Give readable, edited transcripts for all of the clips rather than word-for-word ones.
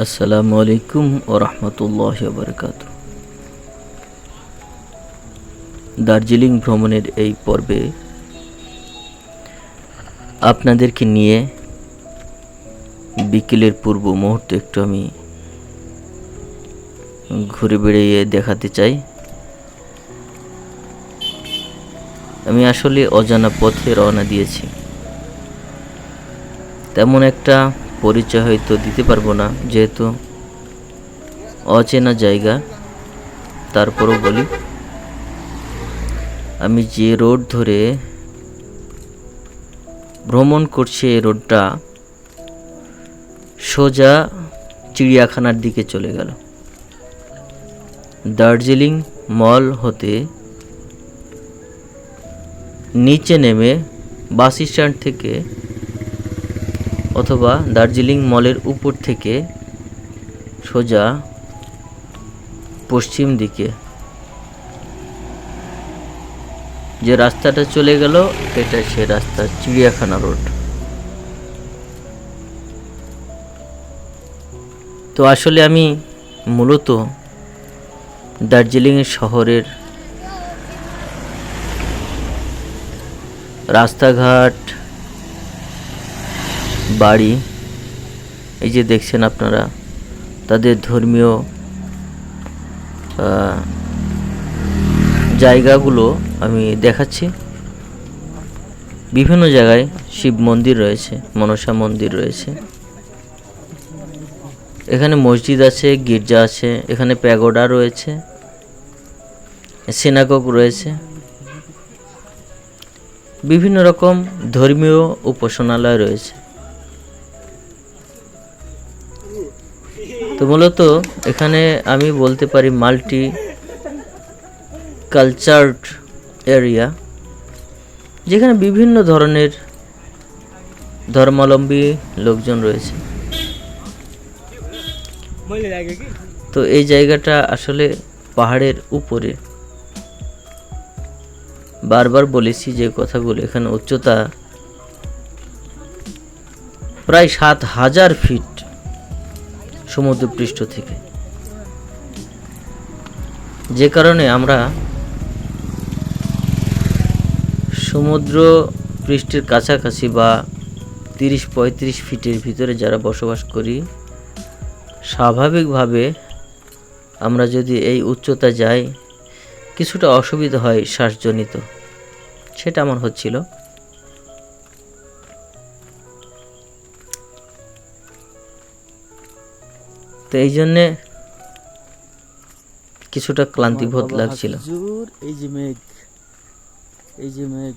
আসসালামু আলাইকুম ওয়া রাহমাতুল্লাহি ওয়া বারাকাতুহু। দার্জিলিং ভ্রমণের এই পর্বে আপনাদেরকে নিয়ে বিকেলের পূর্ব মুহূর্তে একটু আমি ঘুরে বেড়িয়ে দেখাতে চাই। আমি আসলে অজানা পথে রওনা দিয়েছি, তেমন একটা পরিচয় হয়তো দিতে পারবো না, যেহেতু অচেনা জায়গা। তারপরও বলি, আমি যে রোড ধরে ভ্রমণ করছি এই রোডটা সোজা চিড়িয়াখানার দিকে চলে গেল। দার্জিলিং মল হতে নিচে নেমে বাস স্ট্যান্ড থেকে অথবা দার্জিলিং মলের উপর থেকে সোজা পশ্চিম দিকে যে রাস্তাটা চলে গেল, এটা সে রাস্তা চিড়িয়াখানা রোড। তো আসলে আমি মূলত দার্জিলিং শহরের রাস্তাঘাট, বাড়ি, এই যে দেখছেন আপনারা, তাদের ধর্মীয় জায়গাগুলো আমি দেখাচ্ছি। বিভিন্ন জায়গায় শিব মন্দির রয়েছে, মনসা মন্দির রয়েছে, এখানে মসজিদ আছে, গির্জা আছে, এখানে প্যাগোডা রয়েছে, সিনাগগ রয়েছে, বিভিন্ন রকম ধর্মীয় উপাসনালয় রয়েছে। তো মূলত এখানে আমি বলতে পারি মাল্টি কালচারড এরিয়া, যেখানে বিভিন্ন ধরনের ধর্মাবলম্বী লোকজন রয়েছে। তো এই জায়গাটা আসলে পাহাড়ের উপরে। বারবার বলেছি যে কথাগুলো, এখানে উচ্চতা প্রায় ৭,০০০ ফিট সমুদ্রপৃষ্ঠ থেকে, যে কারণে আমরা সমুদ্র পৃষ্ঠের কাছাকাছি বা ৩০-৩৫ ফিটের ভিতরে যারা বসবাস করি, স্বাভাবিকভাবে আমরা যদি এই উচ্চতা যাই কিছুটা অসুবিধা হয় শ্বাসজনিত। সেটা আমার হচ্ছিল। তো এই জন্যে কিছুটা ক্লান্তিবোধ লাগছিল। এই যে মেঘ,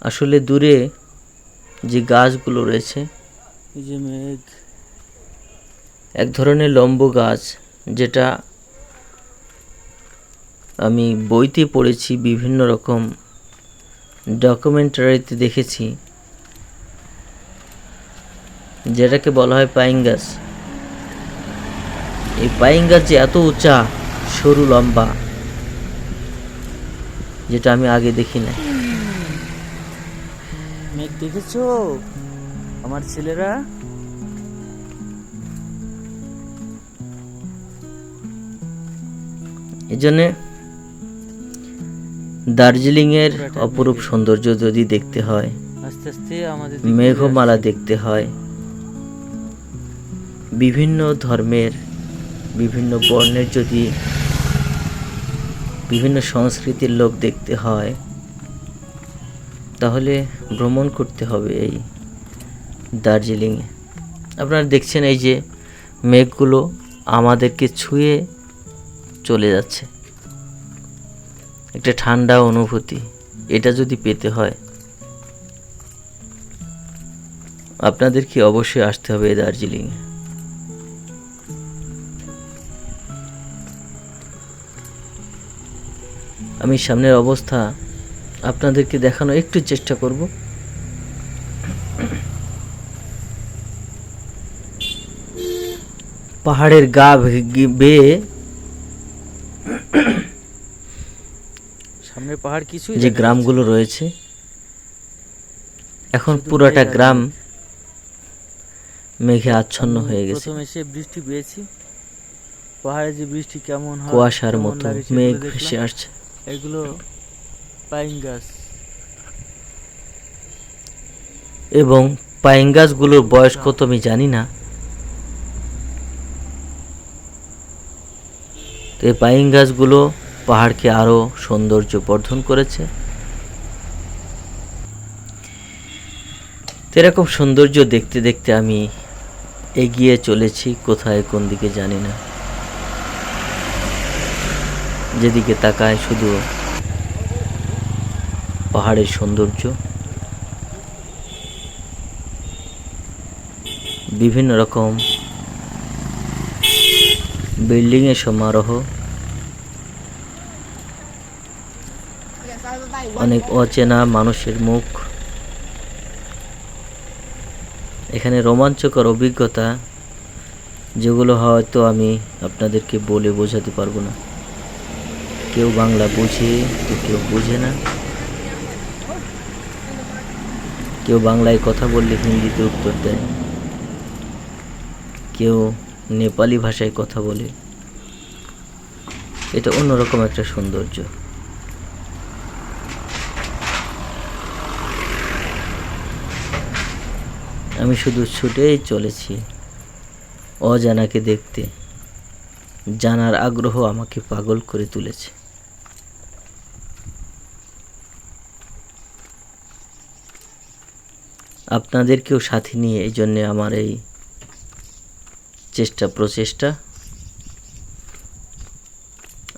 আসলে দূরে যে গাছগুলো রয়েছে, এই যে মেঘ, এক ধরনের লম্ব গাছ, যেটা আমি বইতে পড়েছি, বিভিন্ন রকম ডকুমেন্টারিতে দেখেছি, যেটাকে বলা হয় পাইন গাছ। এই পাইন গাছ যে এত উঁচা, সরু, লম্বা, যেটা আমি আগে দেখি না। মেঘ দেখেছো আমার ছেলেরা? এই জন্যে দার্জিলিং এর অপরূপ সৌন্দর্য যদি দেখতে হয়, আস্তে আস্তে আমাদের মেঘমালা দেখতে হয়, বিভিন্ন ধর্মের, বিভিন্ন বর্ণের, যদি বিভিন্ন সংস্কৃতির লোক দেখতে হয়, তাহলে ভ্রমণ করতে হবে এই দার্জিলিংয়ে। আপনারা দেখছেন এই যে মেঘগুলো আমাদেরকে ছুঁয়ে চলে যাচ্ছে, একটা ঠান্ডা অনুভূতি। এটা যদি পেতে হয় আপনাদেরকে অবশ্যই আসতে হবে এই দার্জিলিংয়ে। আমি সামনের অবস্থা আপনাদেরকে দেখানো একটু চেষ্টা করব। পাহাড়ের গা বেয়ে সামনের পাহাড় কিছু যে গ্রামগুলো রয়েছে, এখন পুরোটা গ্রাম মেঘে আচ্ছন্ন হয়ে গেছে, প্রথমে এসে বৃষ্টি পেয়েছি, পাহাড়ে যে বৃষ্টি কেমন হয়, কুয়াশার কেমন মতো লাগে মেঘ সেগুলো ভেসে দেখলাম। আসছে। এগুলো পাইন গাছ। এবং পাইন গাছগুলোর বয়স কত আমি জানি না। তো এই পাইন গাছগুলো পাহাড়কে আরো সৌন্দর্য বর্ধন করেছে। তো এরকম সৌন্দর্য দেখতে দেখতে আমি এগিয়ে চলেছি, কোথায় কোন দিকে জানি না। যেদিকে তাকায় শুধু পাহাড়ের সৌন্দর্য, বিভিন্ন রকম বিল্ডিংয়ের সমারোহ, অনেক অচেনা মানুষের মুখ। এখানে রোমাঞ্চকর অভিজ্ঞতা, যেগুলো হয়তো আমি আপনাদেরকে বলে বোঝাতে পারবো না। কেউ বাংলা বুঝে তো কেউ বুঝে না, কেউ বাংলায় কথা বললে হিন্দিতে উত্তর দেয়, কেউ নেপালি ভাষায় কথা বলে। এটা অন্যরকম একটা সৌন্দর্য। আমি শুধু ছুটেই চলেছি অজানাকে দেখতে। জানার আগ্রহ আমাকে পাগল করে তুলেছে। আপনাদেরকেও সাথে নিয়ে এই জন্যে আমার এই প্রচেষ্টা।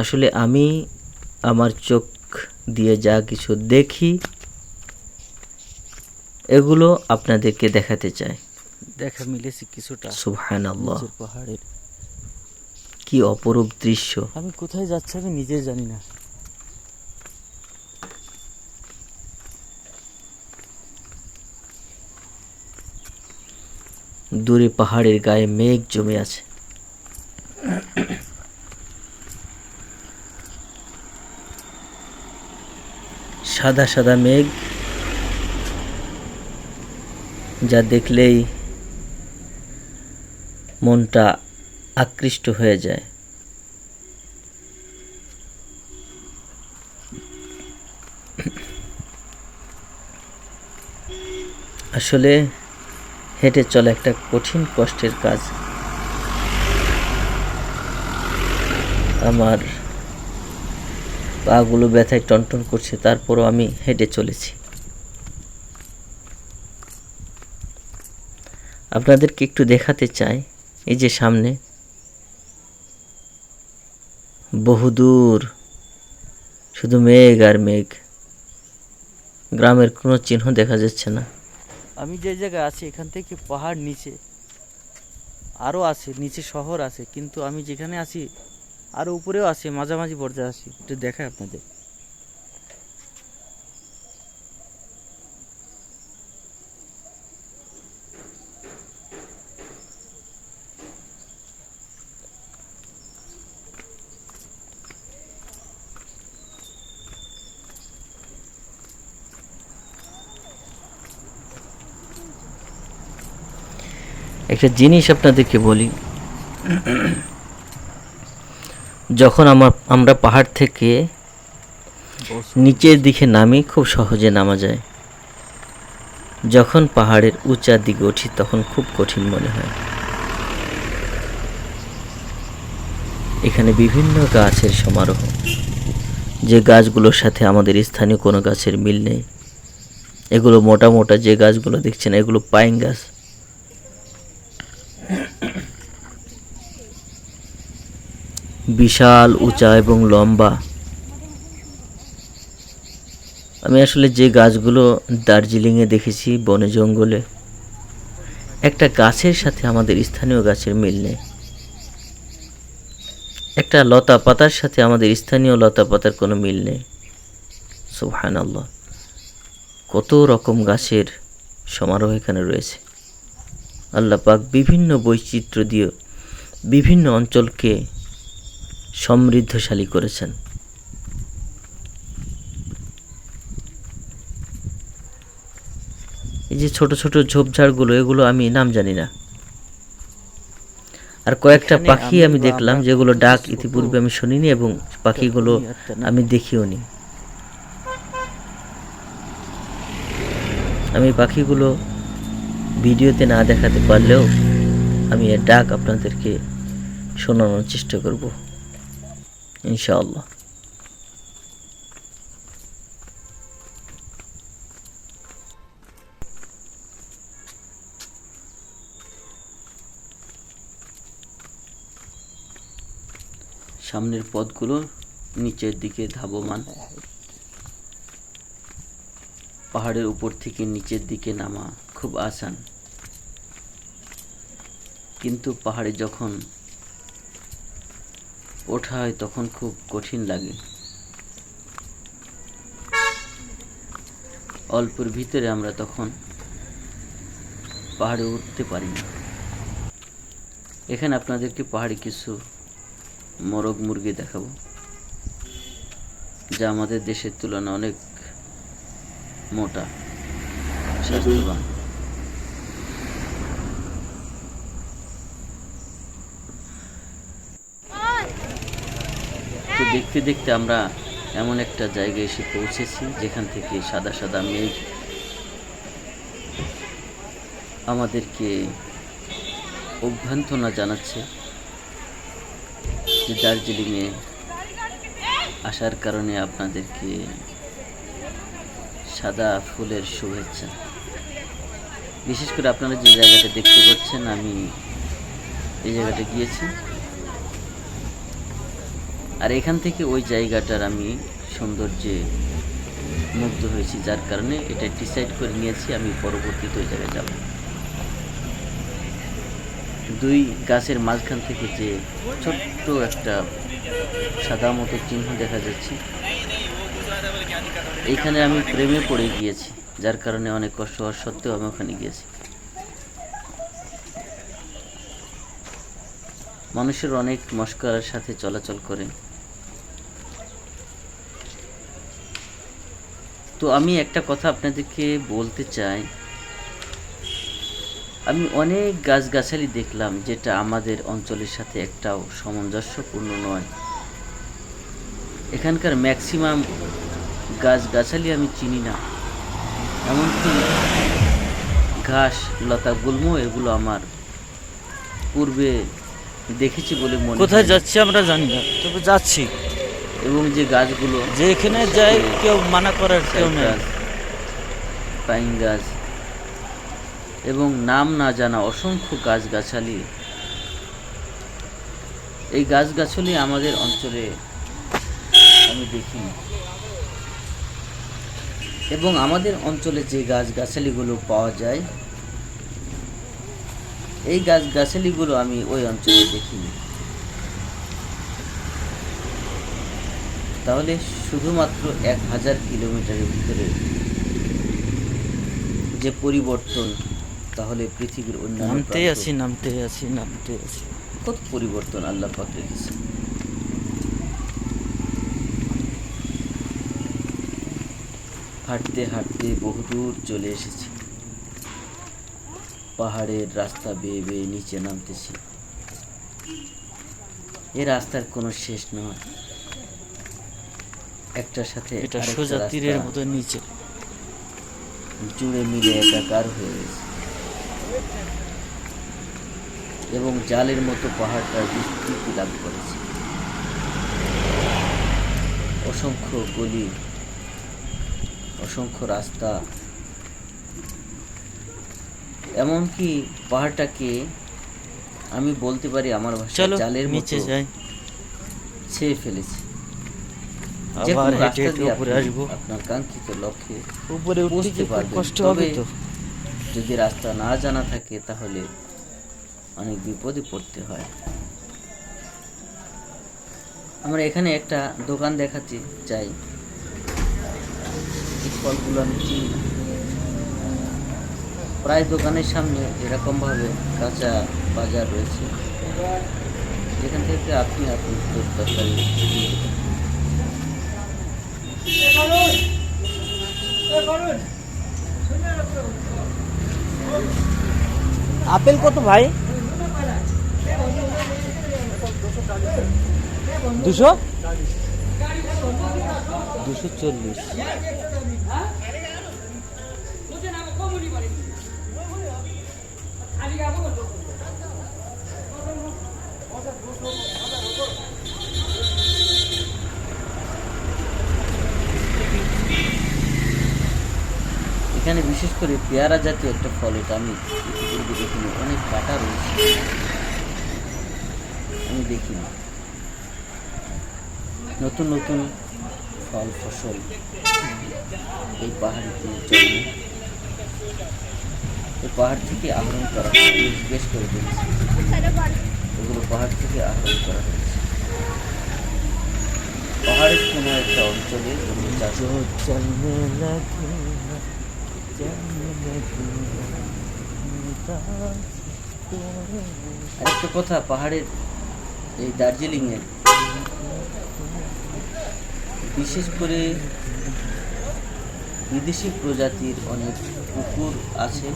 আসলে আমি আমার চোখ দিয়ে যা কিছু দেখি এগুলো আপনাদেরকে দেখাতে চাই। দেখা মিলেছে কিছুটা সুবহানাল্লাহ, নিচের পাহাড়ের। কি অপরূপ দৃশ্য। আমি কোথায় যাচ্ছি আমি নিজে জানি না। দূরে পাহাড়ের গায়ে মেঘ জমে আছে। সাদা সাদা মেঘ, যা দেখলেই মনটা আকৃষ্ট হয়ে যায়। আসলে হেঁটে চলা একটা কঠিন কষ্টের কাজ। আমার পাগুলো ব্যথায় টনটন করছে, তারপরও আমি হেঁটে চলেছি। আপনাদেরকে একটু দেখাতে চাই, এই যে সামনে বহুদূর শুধু মেঘ আর মেঘ, গ্রামের কোনো চিহ্ন দেখা যাচ্ছে না। আমি যে জায়গায় আছি এখান থেকে পাহাড় নিচে আরও আছে, নিচে শহর আছে, কিন্তু আমি যেখানে আছি আরও উপরেও আছে, মাঝামাঝি পর্যায়ে আছি। একটু দেখায় আপনাদের। একটা জিনিস আপনাদেরকে বলি, যখন আমরা পাহাড় থেকে নিচের দিকে নামি খুব সহজে নামা যায়, যখন পাহাড়ের উঁচার দিকে উঠি তখন খুব কঠিন মনে হয়। এখানে বিভিন্ন গাছের সমারোহ, যে গাছগুলোর সাথে আমাদের স্থানীয় কোনো গাছের মিল নেই। এগুলো মোটা মোটা যে গাছগুলো দেখছেন এগুলো পাইন গাছ। বিশাল উঁচা এবং লম্বা। আমি আসলে যে গাছগুলো দার্জিলিংয়ে দেখেছি বনে জঙ্গলে, একটা গাছের সাথে আমাদের স্থানীয় গাছের মিল নেই। একটা লতা পাতার সাথে আমাদের স্থানীয় লতা পাতার কোনো মিল নেই। সুবহানাল্লাহ, কত রকম গাছের সমারোহ এখানে রয়েছে। আল্লাহ পাক বিভিন্ন বৈচিত্র্য দিয়ে বিভিন্ন অঞ্চলকে সমৃদ্ধশালী করেছেন। এই যে ছোট ছোট ঝোপঝাড়গুলো, এগুলো আমি নাম জানি না, আর কয়েকটা এখানে পাখি আমি বা দেখলাম আমরা যেগুলো কত ডাক ছোট ইতিপূর্বে আমি শুনিনি, এবং পাখিগুলো দুনিয়াটা না। আমি দেখিও নি। আমি পাখিগুলো ভিডিওতে না দেখাতে পারলেও আমি এর ডাক আপনাদেরকে শোনানোর চেষ্টা করব ইনশাআল্লাহ। সামনের পথগুলো নিচের দিকে ধাবমান, পাহাড়ের উপর থেকে নিচের দিকে নামা খুব আসান, কিন্তু পাহাড়ে যখন ওঠা হয় তখন খুব কঠিন লাগে। অল্পের ভিতরে আমরা তখন পাহাড়ে উঠতে পারি না। এখানে আপনাদেরকে পাহাড়ে কিছু মোরগ মুরগি দেখাবো, যা আমাদের দেশের তুলনায় অনেক মোটা, স্বাস্থ্যবান। তো দেখতে দেখতে আমরা এমন একটা জায়গায় এসে পৌঁছেছি যেখান থেকে সাদা সাদা মেঘ আমাদেরকে অভ্যর্থনা জানাচ্ছে যে দার্জিলিংয়ে আসার কারণে আপনাদেরকে সাদা ফুলের শুভেচ্ছা। বিশেষ করে আপনারা যে জায়গাটা দেখতে পাচ্ছেন, আমি এই জায়গাটা গিয়েছি, আর এখান থেকে ওই জায়গাটার আমি সৌন্দর্যে মুগ্ধ হয়েছি, যার কারণে এটা ডিসাইড করে নিয়েছি আমি পরবর্তীতে ওই জায়গায় যাব। দুই গাছের মাঝখান থেকে যে ছোট্ট একটা সাদা মতো চিহ্ন দেখা যাচ্ছে, এইখানে আমি প্রেমে পড়ে গিয়েছি, যার কারণে অনেক কষ্ট হওয়ার সত্ত্বেও আমি ওখানে গিয়েছি। মানুষের অনেক মস্করার সাথে চলাচল করে। তো আমি একটা কথা আপনাদেরকে বলতে চাই, আমি অনেক গাছগাছালি দেখলাম যেটা আমাদের অঞ্চলের সাথে একটাও সামঞ্জস্যপূর্ণ নয়। এখানকার ম্যাক্সিমাম গাছগাছালি আমি চিনি না, এমনকি ঘাস লতা গুল্ম এগুলো আমার পূর্বে দেখেছি বলে মনে কোথায় হয় না। যাচ্ছি আমরা জানি না, তবে যাচ্ছি। এবং যে গাছগুলো যে এখানে যাই কেউ মানা করার কেউ নেই। সাইপ্রাস, পাইন গাছ এবং নাম না জানা অসংখ্য গাছগাছালি, এই গাছগাছালি আমাদের অঞ্চলে আমি দেখিনি। এবং আমাদের অঞ্চলে যে গাছগাছালিগুলো পাওয়া যায়, এই গাছগাছালিগুলো আমি ওই অঞ্চলে দেখিনি। তাহলে শুধুমাত্র 1000 কিলোমিটারের ভিতরে যে পরিবর্তন, তাহলে পৃথিবীর অন্যান্য নামতেই প্রান্ত আছি, নামতেই আছি, নামতেই আছি। কত পরিবর্তন আল্লাহ পাক রেখেছে। হাঁটতে হাঁটতে বহুদূর চলে এসেছি, পাহাড়ের রাস্তা বেয়ে বেয়ে নিচে নামতেছি। এ রাস্তার কোনো শেষ নয়, একটার সাথে এটা আরেকটা সোজা তীরের রাস্তা মতো নিচে। জুড়ে মিলে একাকার হয়ে গেছে, এবং জালের মতো পাহাড়টার বিস্তৃতি লাভ করেছে। অসংখ্য গলি, অসংখ্য রাস্তা, এমনকি পাহাড়টাকে আমি বলতে পারি আমার ভাষায় চলো জালের মতো নিচে যাই, ছেয়ে ফেলেছে। যে আবার কোনো হেঁটে রাস্তা হেঁটে দিয়ে উপরে আপনি আসবো। আপনার কাঙ্ক্ষিত লক্ষ্যে উপরে উঠতে বুঝতে কি খুব পারবেন। কষ্ট হবে তবে তো। যদি রাস্তা না জানা থাকে তাহলে অনেক বিপদে পড়তে হয়। আমরা এখানে একটা দোকান দেখাতে চাই, এই ফলগুলো আমি চিনি না। প্রায় দোকানের সামনে এরকমভাবে কাঁচা বাজার রয়েছে, যেখান থেকে আপনি আপনার তরকারি কিনতে পারেন। আপেল কত ভাই? 240। এখানে বিশেষ করে পেয়ারা জাতীয় একটা ফল, এটা আমি ইতিপূর্বে দেখিনি, অনেক কাটা রয়েছে, আমি দেখিনি। নতুন নতুন ফল ফসল এই পাহাড়িতে জন্মে, এই পাহাড় থেকে আহরণ করা হয়। আমি জিজ্ঞেস করে দেখেছি, এগুলো পাহাড় থেকে আহরণ করা হয়েছে। পাহাড়ের কোনো একটা অঞ্চলে জমি চাষ আরেকটা কথা, পাহাড়ের এই দার্জিলিংয়ের বিশেষ করে বিদেশি প্রজাতির অনেক কুকুর আছে,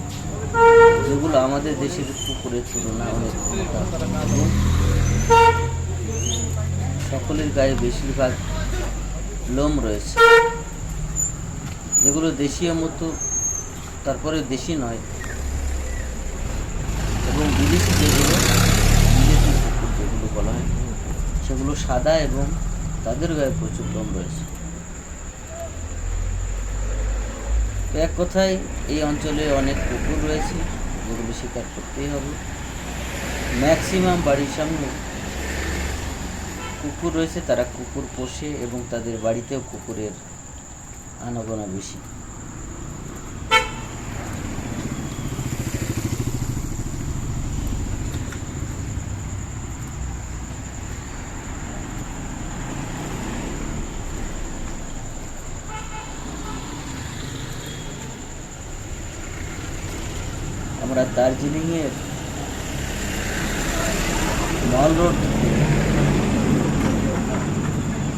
যেগুলো আমাদের দেশের কুকুরের তুলনায় অনেক মোটা এবং সকলের গায়ে বেশিরভাগ লোম রয়েছে, যেগুলো দেশীয় মতো, তারপরে দেশি নয়, এবং বিদেশি যেগুলো বিদেশি কুকুর যেগুলো বলা হয় সেগুলো সাদা এবং তাদের গায়ে প্রচুর লোম রয়েছে। তো এক কথায় এই অঞ্চলে অনেক কুকুর রয়েছে, যেগুলো শিকার করতেই হবে। ম্যাক্সিমাম বাড়ির সামনে কুকুর রয়েছে, তারা কুকুর পোষে এবং তাদের বাড়িতেও কুকুরের আনাগোনা বেশি। আমরা দার্জিলিংয়ের মল রোড থেকে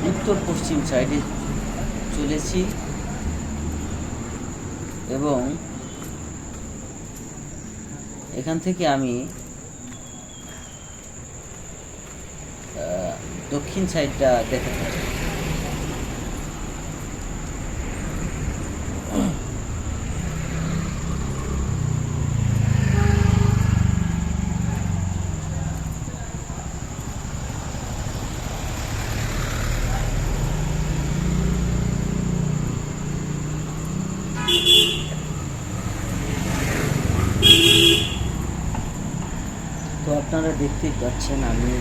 উত্তর পশ্চিম সাইডে চলেছি এবং এখান থেকে আমি দক্ষিণ সাইডটা দেখাতে চাই। তো আপনারা দেখতেই পাচ্ছেন, আমি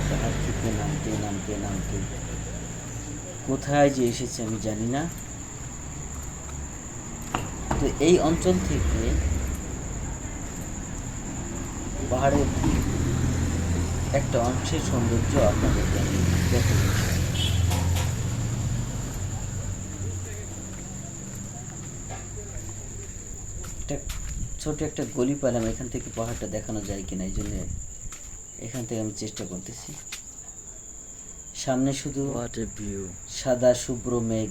পাহাড় থেকে নামতে নামতে নামতে কোথায় যে এসেছে আমি জানি না। তো এই অঞ্চল থেকে পাহাড়ের একটা অংশের সৌন্দর্য আপনাদেরকে আমি দেখাবো। একটা ছোট একটা গলি পেলাম, এখান থেকে পাহাড়টা দেখানো যায় কিনা, এই জন্য এখান থেকে আমি চেষ্টা করতেছি। সামনে শুধু সাদা শুভ্র মেঘ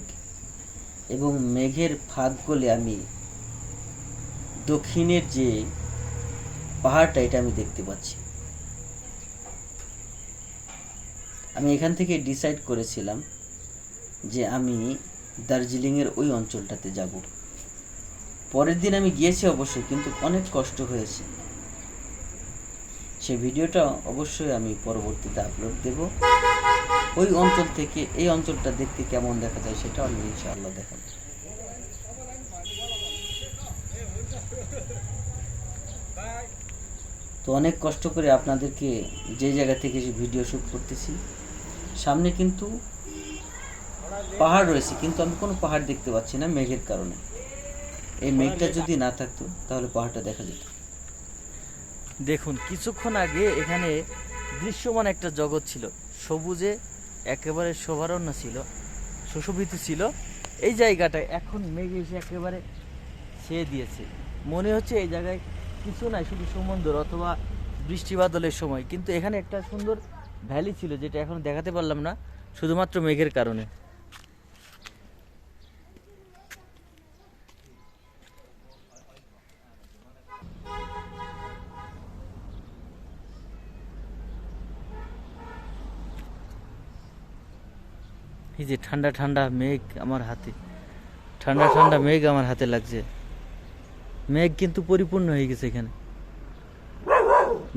এবং মেঘের ফাঁক গলে আমি দক্ষিণের যে পাহাড়টা এটা আমি দেখতে পাচ্ছি। আমি এখান থেকে ডিসাইড করেছিলাম যে আমি দার্জিলিংয়ের ওই অঞ্চলটাতে যাব। পরের দিন আমি গিয়েছি অবশ্যই, কিন্তু অনেক কষ্ট হয়েছে। সেই ভিডিওটা অবশ্যই আমি পরবর্তীতে আপলোড দেব। ওই অঞ্চল থেকে এই অঞ্চলটা দেখতে কেমন দেখা যায় সেটা আমি ইনশাআল্লাহ দেখাবো। তো অনেক কষ্ট করে আপনাদেরকে যে জায়গা থেকে ভিডিও শ্যুট করতেছি, সামনে কিন্তু পাহাড় রয়েছে, কিন্তু আমি কোনো পাহাড় দেখতে পাচ্ছি না মেঘের কারণে। এই মেঘটা যদি না থাকতো তাহলে পাহাড়টা দেখা যেত। দেখুন, কিছুক্ষণ আগে এখানে দৃশ্যমান একটা জগৎ ছিল, সবুজে একেবারে শোভারণ্য ছিল, সুশোভিত ছিল। এই জায়গাটায় এখন মেঘ এসে একেবারে ছেয়ে দিয়েছে। মনে হচ্ছে এই জায়গায় কিছু নাই, শুধু সমুদ্র অথবা বৃষ্টি বাদলের সময়। কিন্তু এখানে একটা সুন্দর ভ্যালি ছিল, যেটা এখন দেখাতে পারলাম না শুধুমাত্র মেঘের কারণে। এই যে ঠান্ডা ঠান্ডা মেঘ আমার হাতে, ঠান্ডা ঠান্ডা মেঘ আমার হাতে লাগছে। মেঘ কিন্তু পরিপূর্ণ হয়ে গেছে এখানে,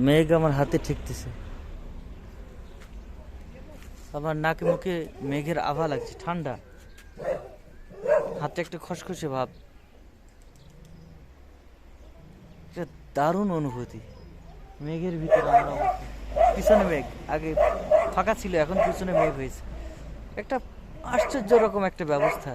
মেঘ আমার হাতে ঠেকতেছে, আমার নাকে মুখে মেঘের আভা লাগছে, ঠান্ডা, হাতে একটা খসখসে ভাব, একটা দারুণ অনুভূতি। মেঘের ভিতরে আমরা অবস্থা। পিছনে মেঘ, আগে ফাঁকা ছিল, এখন পিছনে মেঘ হয়েছে। একটা আশ্চর্য রকম একটা ব্যবস্থা।